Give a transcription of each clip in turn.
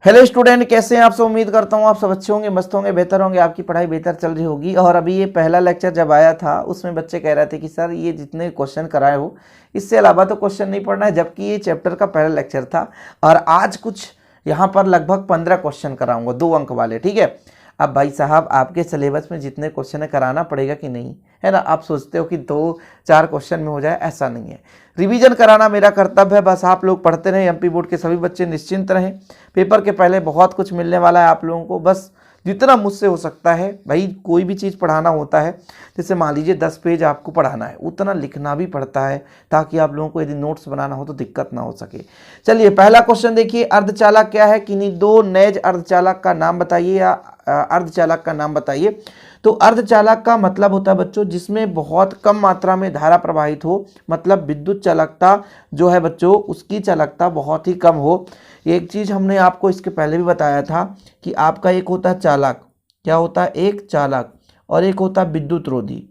Hello student, कैसे हैं आप सब। उम्मीद करता हूँ आप सब अच्छे होंगे, मस्त होंगे, बेहतर होंगे, आपकी पढ़ाई बेहतर चल रही होगी। और अभी ये पहला लेक्चर जब आया था उसमें बच्चे कह रहे थे कि सर ये जितने क्वेश्चन कराए हो इससे अलावा तो क्वेश्चन नहीं पढ़ना है, जबकि ये चैप्टर का पहला लेक्चर था। और आज कुछ यहाँ पर लगभग 15 क्वेश्चन कराऊंगा 2 अंक वाले, ठीक है। अब भाई साहब आपके सिलेबस में जितने क्वेश्चन है कराना पड़ेगा कि नहीं, है ना। आप सोचते हो कि 2-4 क्वेश्चन में हो जाए, ऐसा नहीं है। रिवीजन कराना मेरा कर्तव्य है, बस आप लोग पढ़ते रहें। एमपी बोर्ड के सभी बच्चे निश्चिंत रहें, पेपर के पहले बहुत कुछ मिलने वाला है आप लोगों को। बस जितना मुझसे हो सकता है, भाई कोई भी चीज़ पढ़ाना होता है, जैसे मान लीजिए 10 पेज आपको पढ़ाना है, उतना लिखना भी पड़ता है ताकि आप लोगों को यदि नोट्स बनाना हो तो दिक्कत ना हो सके। चलिए पहला क्वेश्चन देखिए, अर्धचालक क्या है। किन्हीं 2 नैज अर्धचालक का नाम बताइए या अर्धचालक का नाम बताइए। तो अर्धचालक का मतलब होता है बच्चों जिसमें बहुत कम मात्रा में धारा प्रवाहित हो, मतलब विद्युत चालकता जो है बच्चों उसकी चालकता बहुत ही कम हो। एक चीज़ हमने आपको इसके पहले भी बताया था कि आपका एक होता है चालक, क्या होता है, एक चालक, और एक होता है विद्युत रोधी,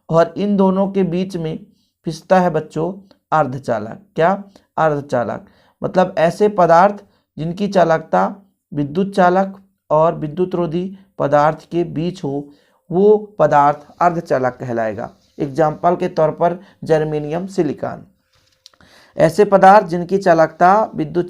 और इन दोनों के बीच में फिसता है बच्चों अर्धचालक। क्या, अर्धचालक मतलब ऐसे पदार्थ जिनकी चालकता विद्युत चालक और विद्युत रोधी पदार्थ के बीच हो, वो पदार्थ अर्धचालक कहलाएगा। एग्जाम्पल के तौर पर जर्मेनियम, सिलिकॉन, ऐसे पदार्थ जिनकी चालकता विद्युत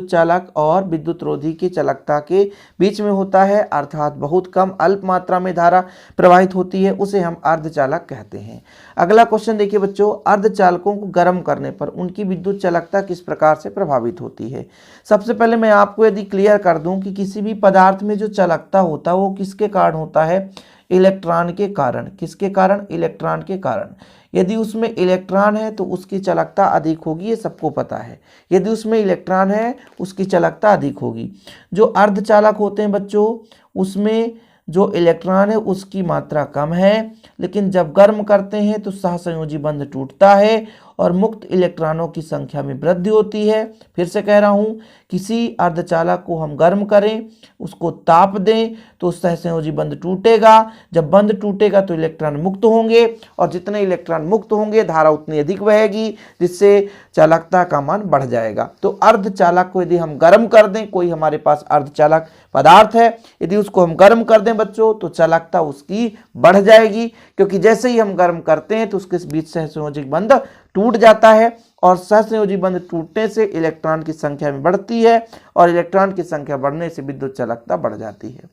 चालक और विद्युत रोधी की चालकता के बीच में होता है, अर्थात बहुत कम अल्प मात्रा में धारा प्रवाहित होती है, उसे हम अर्धचालक कहते हैं। अगला क्वेश्चन देखिए बच्चों, अर्धचालकों को गर्म करने पर उनकी विद्युत चालकता किस प्रकार से प्रभावित होती है। सबसे पहले मैं आपको यदि क्लियर कर दूं कि किसी भी पदार्थ में जो चालकता होता है वो किसके कारण होता है, इलेक्ट्रॉन के कारण। किसके कारण, इलेक्ट्रॉन के कारण। यदि उसमें इलेक्ट्रॉन है तो उसकी चालकता अधिक होगी, ये सबको पता है। यदि उसमें इलेक्ट्रॉन है उसकी चालकता अधिक होगी। जो अर्धचालक होते हैं बच्चों उसमें जो इलेक्ट्रॉन है उसकी मात्रा कम है, लेकिन जब गर्म करते हैं तो सहसंयोजी बंध टूटता है और मुक्त इलेक्ट्रॉनों की संख्या में वृद्धि होती है। फिर से कह रहा हूँ, किसी अर्धचालक को हम गर्म करें, उसको ताप दें तो सहसंयोजी बंध टूटेगा। जब बंध टूटेगा तो इलेक्ट्रॉन मुक्त होंगे, और जितने इलेक्ट्रॉन मुक्त होंगे धारा उतनी अधिक बहेगी, जिससे चालकता का मान बढ़ जाएगा। तो अर्धचालक को यदि हम गर्म कर दें, कोई हमारे पास अर्धचालक पदार्थ है, यदि उसको हम गर्म कर दें बच्चों तो चालकता उसकी बढ़ जाएगी, क्योंकि जैसे ही हम गर्म करते हैं तो उसके बीच सहसंयोजी बंध टूट जाता है, और सहसंयोजी बंध टूटने से इलेक्ट्रॉन की संख्या में बढ़ती है, और इलेक्ट्रॉन की संख्या बढ़ने से विद्युत चालकता बढ़ जाती है।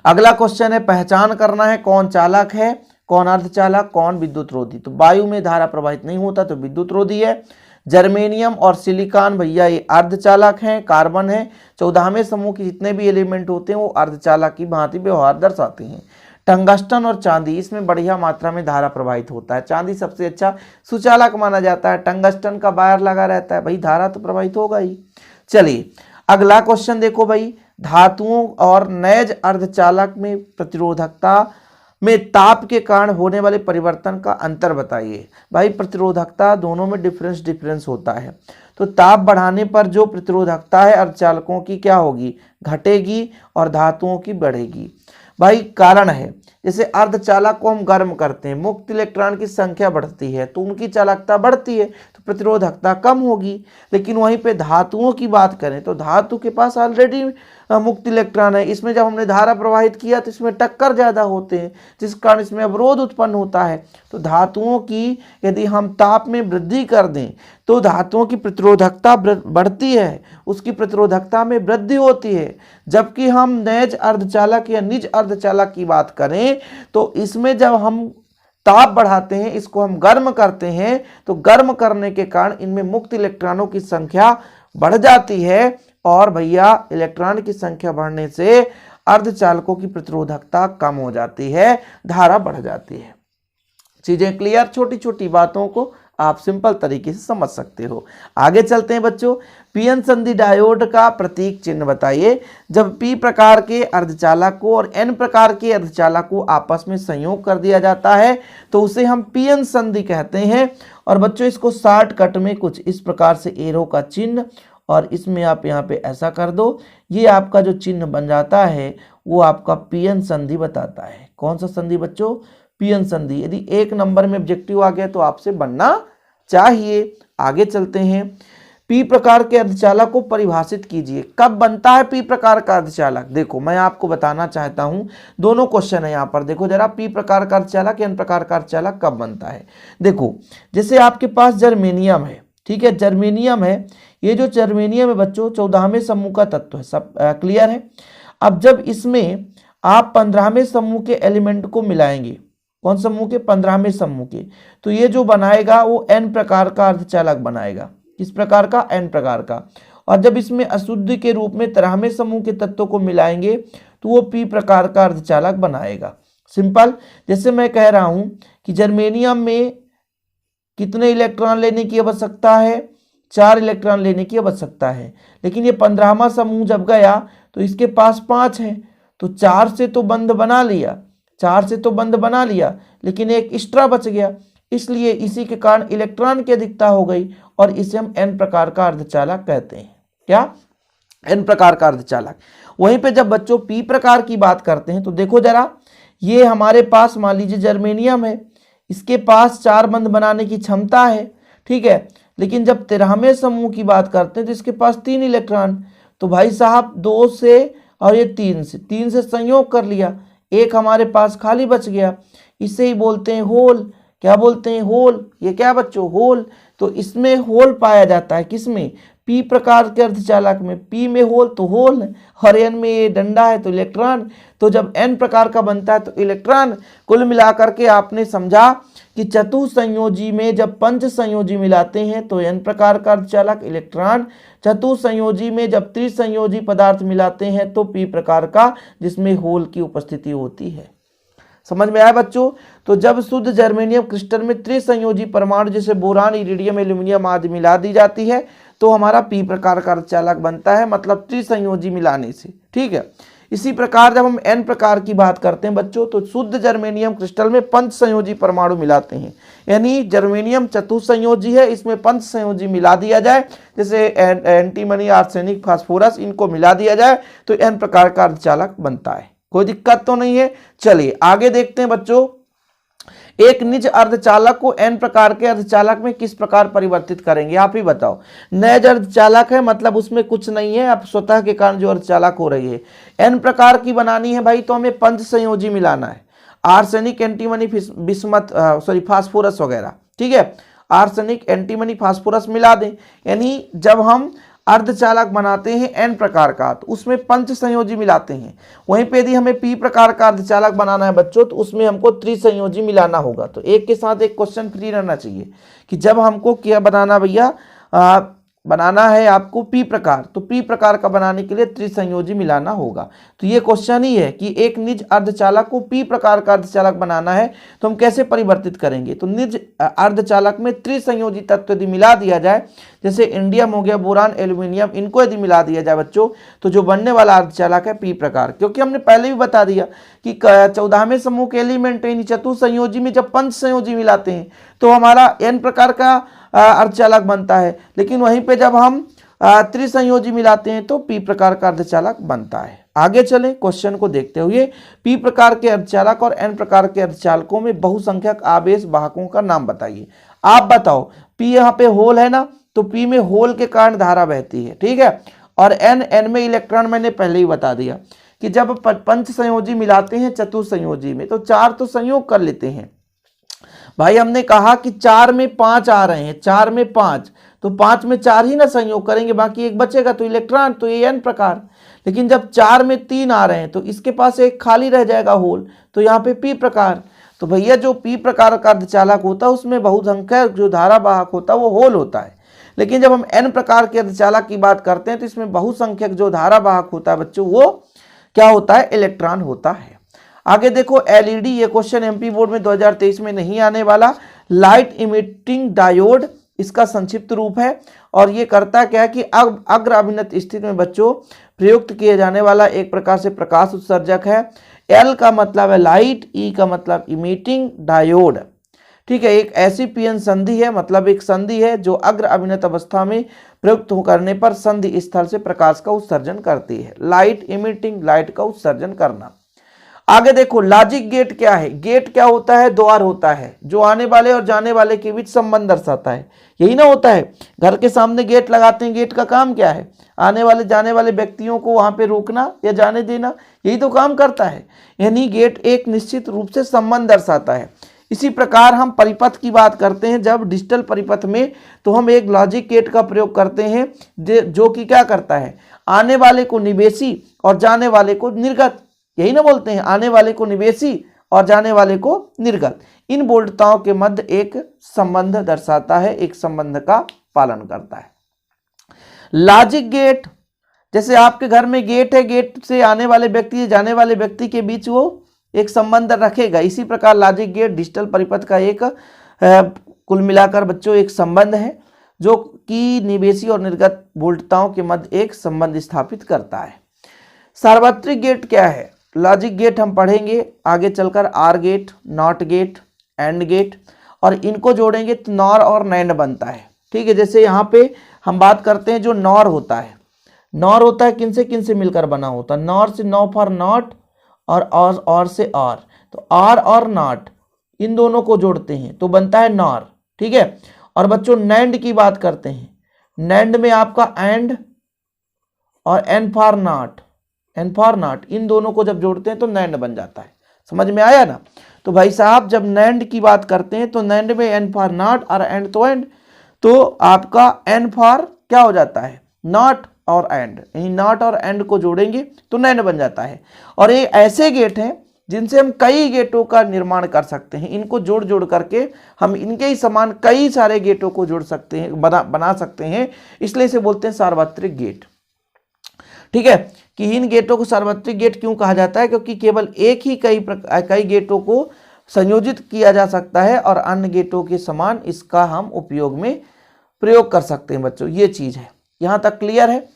अगला क्वेश्चन है, पहचान करना है कौन चालक है, कौन अर्धचालक, कौन विद्युत रोधी। तो वायु में धारा प्रवाहित नहीं होता तो विद्युत रोधी है। जर्मेनियम और सिलिकॉन भैया ये अर्धचालक हैं। कार्बन है, 14वें समूह के जितने भी एलिमेंट होते हैं वो अर्धचालक की भांति व्यवहार दर्शाते हैं। टंगस्टन और चांदी, इसमें बढ़िया मात्रा में धारा प्रवाहित होता है। चांदी सबसे अच्छा सुचालक माना जाता है, टंगस्टन का वायर लगा रहता है, भाई धारा तो प्रवाहित होगा ही। चलिए अगला क्वेश्चन देखो भाई, धातुओं और नैज अर्धचालक में प्रतिरोधकता में ताप के कारण होने वाले परिवर्तन का अंतर बताइए। भाई प्रतिरोधकता दोनों में डिफरेंस होता है, तो ताप बढ़ाने पर जो प्रतिरोधकता है अर्धचालकों की क्या होगी, घटेगी, और धातुओं की बढ़ेगी। भाई कारण है, जैसे अर्धचालक को हम गर्म करते हैं, मुक्त इलेक्ट्रॉन की संख्या बढ़ती है तो उनकी चालकता बढ़ती है, तो प्रतिरोधकता कम होगी। लेकिन वहीं पे धातुओं की बात करें तो धातु के पास ऑलरेडी मुक्त इलेक्ट्रॉन है, इसमें जब हमने धारा प्रवाहित किया तो इसमें टक्कर ज़्यादा होते हैं, जिस कारण इसमें अवरोध उत्पन्न होता है। तो धातुओं की यदि हम ताप में वृद्धि कर दें तो धातुओं की प्रतिरोधकता बढ़ती है, उसकी प्रतिरोधकता में वृद्धि होती है। जबकि हम नैज अर्धचालक या निज अर्धचालक की बात करें तो इसमें जब हम ताप बढ़ाते हैं, इसको हम गर्म करते हैं, तो गर्म करने के कारण इनमें मुक्त इलेक्ट्रॉनों की संख्या बढ़ जाती है, और भैया इलेक्ट्रॉन की संख्या बढ़ने से अर्धचालकों की प्रतिरोधकता कम हो जाती है, धारा बढ़ जाती है। चीजें क्लियर, छोटी छोटी बातों को आप सिंपल तरीके से समझ सकते हो। आगे चलते हैं बच्चों, पीएन संधि डायोड का प्रतीक चिन्ह बताइए। जब पी प्रकार के अर्धचालक को और एन प्रकार के अर्धचालक को आपस में संयोग कर दिया जाता है तो उसे हम पीएन संधि कहते हैं। और बच्चों इसको शॉर्टकट में कुछ इस प्रकार से एरो का चिन्ह, और इसमें आप यहाँ पे ऐसा कर दो, ये आपका जो चिन्ह बन जाता है वो आपका पीएन संधि बताता है। कौन सा संधि बच्चों, पीएन संधि। यदि 1 नंबर में ऑब्जेक्टिव आ गया तो आपसे बनना चाहिए। आगे चलते हैं, पी प्रकार के अर्धचालक को परिभाषित कीजिए। कब बनता है पी प्रकार का अर्धचालक? देखो मैं आपको बताना चाहता हूं, दोनों क्वेश्चन है यहाँ पर। देखो जरा, पी प्रकार का अर्धचालक एन प्रकार का अर्धचालक कब बनता है? देखो जैसे आपके पास जर्मेनियम है, ठीक है, जर्मेनियम है, ये जो जर्मेनियम है बच्चों 14वें समूह का तत्व है, सब क्लियर है। अब जब इसमें आप 15वें समूह के एलिमेंट को मिलाएंगे, कौन समूह के? 15वें समूह के, तो ये जो बनाएगा वो एन प्रकार का अर्धचालक बनाएगा। किस प्रकार का? एन प्रकार का। और जब इसमें अशुद्ध के रूप में 13वें समूह के तत्वों को मिलाएंगे तो वो पी प्रकार का अर्धचालक बनाएगा। सिंपल। जैसे मैं कह रहा हूं कि जर्मेनियम में कितने इलेक्ट्रॉन लेने की आवश्यकता है? 4 इलेक्ट्रॉन लेने की आवश्यकता है, लेकिन ये 15वां समूह जब गया तो इसके पास 5 है, तो 4 से तो बंध बना लिया, 4 से तो बंध बना लिया, लेकिन एक एक्स्ट्रा बच गया, इसलिए इसी के कारण इलेक्ट्रॉन की अधिकता हो गई और इसे हम एन प्रकार का अर्धचालक कहते हैं। क्या? एन प्रकार का अर्धचालक। वहीं पे जब बच्चों पी प्रकार की बात करते हैं तो देखो जरा, ये हमारे पास मान लीजिए जर्मेनियम है, इसके पास 4 बंध बनाने की क्षमता है, ठीक है, लेकिन जब 13वें समूह की बात करते हैं तो इसके पास 3 इलेक्ट्रॉन, तो भाई साहब 2 से और ये 3 से संयोग कर लिया, एक हमारे पास खाली बच गया, इसे ही बोलते हैं होल। क्या बोलते हैं? होल। ये क्या बच्चों? होल। तो इसमें होल पाया जाता है, किसमें? पी प्रकार के अर्धचालक में। पी में होल तो होल है, और एन में ये डंडा है तो इलेक्ट्रॉन। तो जब एन प्रकार का बनता है तो इलेक्ट्रॉन। कुल मिलाकर के आपने समझा कि चतुसंयोजी में जब पंच संयोजी मिलाते हैं तो एन प्रकार का अर्धचालक इलेक्ट्रॉन, चतुसंयोजी में जब त्रिसंयोजी पदार्थ मिलाते हैं तो पी प्रकार का, जिसमें होल की उपस्थिति होती है। समझ में आया बच्चों? तो जब शुद्ध जर्मेनियम क्रिस्टल में त्रिसंयोजी परमाणु जैसे बोरान, इरिडियम, एल्यूमिनियम आदि मिला दी जाती है तो हमारा पी प्रकार का अर्धचालक बनता है, मतलब त्रिसंयोजी मिलाने से, ठीक है। इसी प्रकार जब हम एन प्रकार की बात करते हैं बच्चों तो शुद्ध जर्मेनियम क्रिस्टल में पंच संयोजी परमाणु मिलाते हैं, यानी जर्मेनियम चतुसंयोजी है, इसमें पंच संयोजी मिला दिया जाए, जैसे एंटीमनी, आर्सेनिक, फास्फोरस, इनको मिला दिया जाए तो एन प्रकार का अर्धचालक बनता है। कोई दिक्कत तो नहीं है। चलिए आगे देखते हैं बच्चों, एक निज अर्धचालक को एन प्रकार के अर्धचालक में किस प्रकार परिवर्तित करेंगे? आप ही बताओ। नैज अर्धचालक है, मतलब उसमें कुछ नहीं है, अब स्वतः के कारण जो अर्धचालक हो रही है। एन प्रकार की बनानी है भाई तो हमें पंच संयोजी मिलाना है, आर्सेनिक, एंटीमनी, बिस्मथ, फास्फोरस वगैरह, ठीक है। आर्सेनिक, एंटीमनी, फास्फोरस मिला दें, यानी जब हम अर्धचालक बनाते हैं एन प्रकार का तो उसमें पंच संयोजी मिलाते हैं। वहीं पे यदि हमें पी प्रकार का अर्धचालक बनाना है बच्चों तो उसमें हमको त्रिसंयोजी मिलाना होगा। तो एक के साथ एक क्वेश्चन फ्री रहना चाहिए कि जब हमको क्या बनाना भैया, बनाना है आपको पी प्रकार, तो पी प्रकार का बनाने के लिए त्रिसंयोजी मिलाना होगा। तो ये क्वेश्चन ही है कि एक निज अर्धचालक को पी प्रकार का अर्धचालक बनाना है तो हम कैसे परिवर्तित करेंगे? तो निज अर्धचालक में त्रिसंयोजी तत्व यदि मिला दिया जाए, जैसे इंडियम हो गया, बोरान, एल्यूमिनियम, इनको यदि मिला दिया जाए बच्चों तो जो बनने वाला अर्धचालक है पी प्रकार। क्योंकि हमने पहले भी बता दिया कि 14वें समूह के एलिमेंट यानी चतुसंयोजी में जब पंच संयोजी मिलाते हैं तो हमारा एन प्रकार का अर्धचालक बनता है, लेकिन वहीं पे जब हम त्रिसंयोजी मिलाते हैं तो पी प्रकार का अर्धचालक बनता है। आगे चलें, क्वेश्चन को देखते हुए। पी प्रकार के अर्धचालक और एन प्रकार के अर्धचालकों में बहुसंख्यक आवेश वाहकों का नाम बताइए। आप बताओ, पी यहाँ पे होल है ना, तो पी में होल के कारण धारा बहती है, ठीक है। और एन में इलेक्ट्रॉन, मैंने पहले ही बता दिया कि जब पंच संयोजी मिलाते हैं चतुसंयोजी में तो 4 तो संयोग कर लेते हैं। भाई हमने कहा कि 4 में 5 आ रहे हैं, 4 में 5, तो 5 में 4 ही ना संयोग करेंगे, बाकी एक बचेगा तो इलेक्ट्रॉन, तो ये एन प्रकार। लेकिन जब 4 में 3 आ रहे हैं तो इसके पास एक खाली रह जाएगा होल, तो यहाँ पे पी प्रकार। तो भैया जो पी प्रकार का अर्धचालक होता है उसमें बहुसंख्यक जो धारा वाहक होता है वो होल होता है। लेकिन जब हम एन प्रकार के अर्धचालक की बात करते हैं तो इसमें बहुसंख्यक जो धारा वाहक होता है बच्चों वो क्या होता है? इलेक्ट्रॉन होता है। आगे देखो एलईडी, ये क्वेश्चन एमपी बोर्ड में 2023 में नहीं आने वाला। लाइट इमिटिंग डायोड इसका संक्षिप्त रूप है, और ये करता क्या है कि अग्र अभिनत स्थिति में बच्चों प्रयुक्त किए जाने वाला एक प्रकार से प्रकाश उत्सर्जक है। एल का मतलब है लाइट, ई का मतलब इमिटिंग डायोड, ठीक है। एक ऐसी पीएन संधि है, मतलब एक संधि है जो अग्र अभिनत अवस्था में प्रयुक्त करने पर संधि स्थल से प्रकाश का उत्सर्जन करती है। लाइट इमिटिंग, लाइट का उत्सर्जन करना। आगे देखो लॉजिक गेट क्या है। गेट क्या होता है? द्वार होता है जो आने वाले और जाने वाले के बीच संबंध दर्शाता है। यही ना होता है, घर के सामने गेट लगाते हैं। गेट का काम क्या है? आने वाले जाने वाले व्यक्तियों को वहां पे रोकना या जाने देना, यही तो काम करता है। यानी गेट एक निश्चित रूप से संबंध दर्शाता है। इसी प्रकार हम परिपथ की बात करते हैं जब डिजिटल परिपथ में, तो हम एक लॉजिक गेट का प्रयोग करते हैं जो कि क्या करता है? आने वाले को निवेशी और जाने वाले को निर्गत, यही ना बोलते हैं, आने वाले को निवेशी और जाने वाले को निर्गत। इन बोल्टताओं के मध्य एक संबंध दर्शाता है, एक संबंध का पालन करता है। लॉजिक गेट, जैसे आपके घर में गेट है, गेट से आने वाले व्यक्ति जाने वाले व्यक्ति के बीच वो एक संबंध रखेगा। इसी प्रकार लॉजिक गेट डिजिटल परिपथ का एक कुल मिलाकर बच्चों एक संबंध है जो कि निवेशी और निर्गत बोल्टताओं के मध्य एक संबंध स्थापित करता है। सार्वत्रिक गेट क्या है? लॉजिक गेट हम पढ़ेंगे आगे चलकर, OR gate, NOT gate, AND gate, और इनको जोड़ेंगे तो नॉर और नैंड बनता है। ठीक है, जैसे यहाँ पे हम बात करते हैं जो नॉर होता है, नॉर होता है किन से मिलकर बना होता है? नॉर से नो फॉर नॉट और से और, तो आर और नॉट इन दोनों को जोड़ते हैं तो बनता है नॉर। ठीक है, और बच्चों नैंड की बात करते हैं, नैंड में आपका एंड और N for not, N for not, इन दोनों को जब जोड़ते हैं तो नैंड बन जाता है। समझ में आया ना? तो भाई साहब जब नैंड की बात करते हैं तो नैंड में एन फॉर नॉट और एंड तो एंड, तो आपका एन फॉर क्या हो जाता है? नॉट और एंड, यानी नॉट और एंड को जोड़ेंगे तो नैंड बन जाता है। और ये ऐसे गेट हैं जिनसे हम कई गेटों का निर्माण कर सकते हैं। इनको जोड़ जोड़ करके हम इनके ही समान कई सारे गेटों को जोड़ सकते हैं, बना सकते हैं, इसलिए इसे बोलते हैं सार्वत्रिक गेट। ठीक है, कि इन गेटों को सार्वत्रिक गेट क्यों कहा जाता है? क्योंकि केवल एक ही कई गेटों को संयोजित किया जा सकता है और अन्य गेटों के समान इसका हम उपयोग में प्रयोग कर सकते हैं। बच्चों ये चीज है, यहां तक क्लियर है?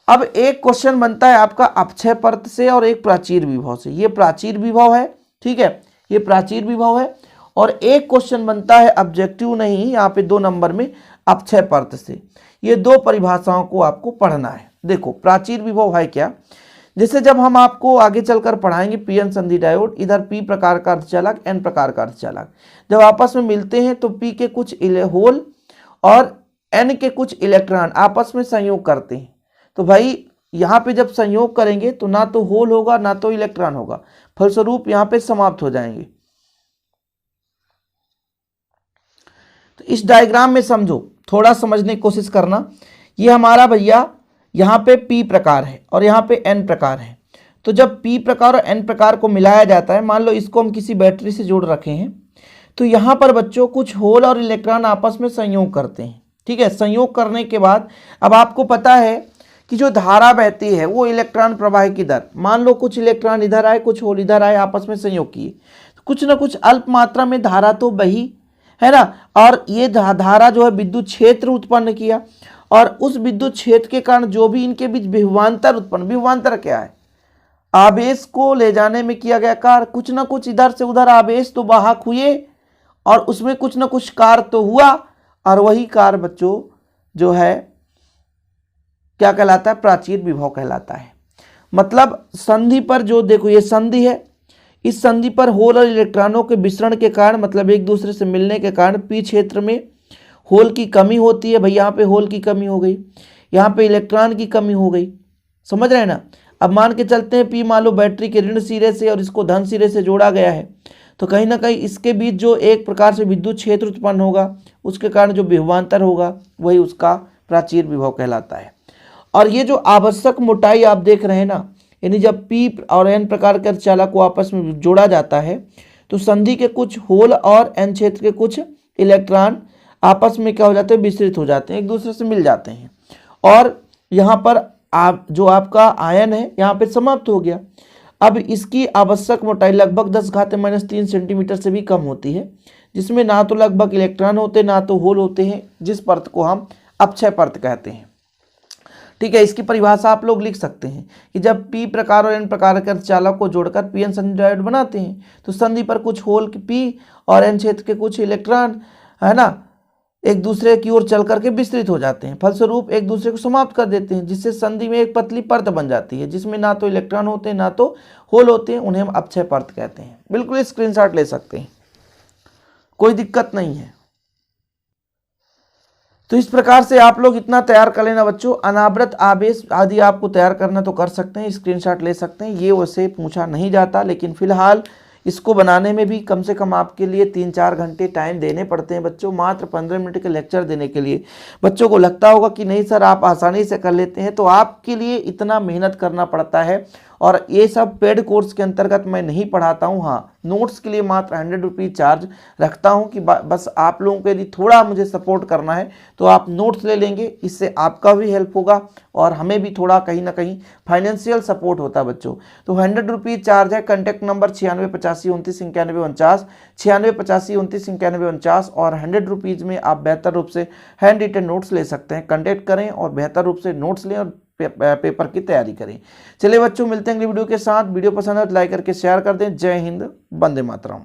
अब एक क्वेश्चन बनता है आपका अपक्षय परत से और एक प्राचीर विभव से। ये प्राचीर विभव है, ठीक है, ये प्राचीर विभव है। और एक क्वेश्चन बनता है ऑब्जेक्टिव नहीं, यहाँ पे 2 नंबर में अपक्षय परत से। ये 2 परिभाषाओं को आपको पढ़ना है। देखो प्राचीर विभव है क्या? जैसे जब हम आपको आगे चलकर पढ़ाएंगे पीएन संधि डायोड, इधर पी प्रकार का अर्धचालक, एन प्रकार का अर्धचालक जब आपस में मिलते हैं तो पी के कुछ होल और एन के कुछ इलेक्ट्रॉन आपस में संयोग करते हैं। तो भाई यहाँ पे जब संयोग करेंगे तो ना तो होल होगा ना तो इलेक्ट्रॉन होगा, फलस्वरूप यहाँ पे समाप्त हो जाएंगे। तो इस डायग्राम में समझो, थोड़ा समझने की कोशिश करना। ये हमारा भैया यहाँ पे पी प्रकार है और यहाँ पे एन प्रकार है। तो जब पी प्रकार और एन प्रकार को मिलाया जाता है, मान लो इसको हम किसी बैटरी से जोड़ रखे हैं, तो यहाँ पर बच्चों कुछ होल और इलेक्ट्रॉन आपस में संयोग करते हैं। ठीक है, संयोग करने के बाद अब आपको पता है कि जो धारा बहती है वो इलेक्ट्रॉन प्रवाह की दर, मान लो कुछ इलेक्ट्रॉन इधर आए कुछ होल इधर आए, आपस में संयोग किए, तो कुछ ना कुछ अल्प मात्रा में धारा तो बही है ना, और ये धारा जो है विद्युत क्षेत्र उत्पन्न किया, और उस विद्युत क्षेत्र के कारण जो भी इनके बीच विभवांतर उत्पन्न, विभवांतर क्या है? आवेश को ले जाने में किया गया कार्य। कुछ ना कुछ इधर से उधर आवेश तो वाहक हुए और उसमें कुछ ना कुछ कार्य तो हुआ, और वही कार्य बच्चों जो है क्या कहलाता है? प्राचीर विभव कहलाता है। मतलब संधि पर जो देखो ये संधि है, इस संधि पर होल और इलेक्ट्रॉनों के विसरण के कारण, मतलब एक दूसरे से मिलने के कारण पी क्षेत्र में होल की कमी होती है। भाई यहाँ पे होल की कमी हो गई, यहाँ पे इलेक्ट्रॉन की कमी हो गई, समझ रहे हैं ना? अब मान के चलते हैं पी मान लो बैटरी के ऋण सिरे से और इसको धन सिरे से जोड़ा गया है, तो कहीं ना कहीं इसके बीच जो एक प्रकार से विद्युत क्षेत्र उत्पन्न होगा, उसके कारण जो विभवांतर होगा वही उसका प्राचीर विभव कहलाता है। और ये जो आवश्यक मोटाई आप देख रहे हैं ना, यानी जब पी और एन प्रकार के अर्धचालक को आपस में जोड़ा जाता है तो संधि के कुछ होल और एन क्षेत्र के कुछ इलेक्ट्रॉन आपस में क्या हो जाते हैं? विस्तृत हो जाते हैं, एक दूसरे से मिल जाते हैं, और यहाँ पर आप जो आपका आयन है यहाँ पे समाप्त हो गया। अब इसकी आवश्यक मोटाई लगभग 10⁻³ सेंटीमीटर से भी कम होती है, जिसमें ना तो लगभग इलेक्ट्रॉन होते ना तो होल होते हैं, जिस परत को हम अपक्षय परत कहते हैं। ठीक है, इसकी परिभाषा आप लोग लिख सकते हैं कि जब पी प्रकार और एन प्रकार के अर्धचालक को जोड़कर पीएन संधि डायोड बनाते हैं तो संधि पर कुछ होल पी और एन क्षेत्र के कुछ इलेक्ट्रॉन है ना एक दूसरे की ओर चल करके विस्तृत हो जाते हैं, फलस्वरूप एक दूसरे को समाप्त कर देते हैं, जिससे संधि में एक पतली परत बन जाती है जिसमें ना तो इलेक्ट्रॉन होते हैं ना तो होल होते हैं। उन्हें हम अपक्षय परत कहते हैं। बिल्कुल स्क्रीनशॉट ले सकते हैं, कोई दिक्कत नहीं है। तो इस प्रकार से आप लोग इतना तैयार कर लेना बच्चों। अनावृत आवेश आदि आपको तैयार करना तो कर सकते हैं, स्क्रीनशॉट ले सकते हैं। ये वैसे पूछा नहीं जाता, लेकिन फिलहाल इसको बनाने में भी कम से कम आपके लिए 3-4 घंटे टाइम देने पड़ते हैं बच्चों, मात्र 15 मिनट के लेक्चर देने के लिए। बच्चों को लगता होगा कि नहीं सर आप आसानी से कर लेते हैं, तो आपके लिए इतना मेहनत करना पड़ता है। और ये सब पेड कोर्स के अंतर्गत मैं नहीं पढ़ाता हूँ। हाँ, नोट्स के लिए मात्र 100 रुपीज़ चार्ज रखता हूँ कि बस आप लोगों के लिए थोड़ा मुझे सपोर्ट करना है तो आप नोट्स ले लेंगे, इससे आपका भी हेल्प होगा और हमें भी थोड़ा कहीं ना कहीं फाइनेंशियल सपोर्ट होता है बच्चों। तो 100 रुपीज़ चार्ज है। कॉन्टैक्ट नंबर 9685299149, 9685299149 और 100 रुपीज़ में आप बेहतर रूप से हैंड रिटन नोट्स ले सकते हैं। कॉन्टैक्ट करें और बेहतर रूप से नोट्स लें और पेपर की तैयारी करें। चलिए बच्चों, मिलते हैं अगली वीडियो के साथ। वीडियो पसंद है तो लाइक करके शेयर कर दें। जय हिंद, वंदे मातरम।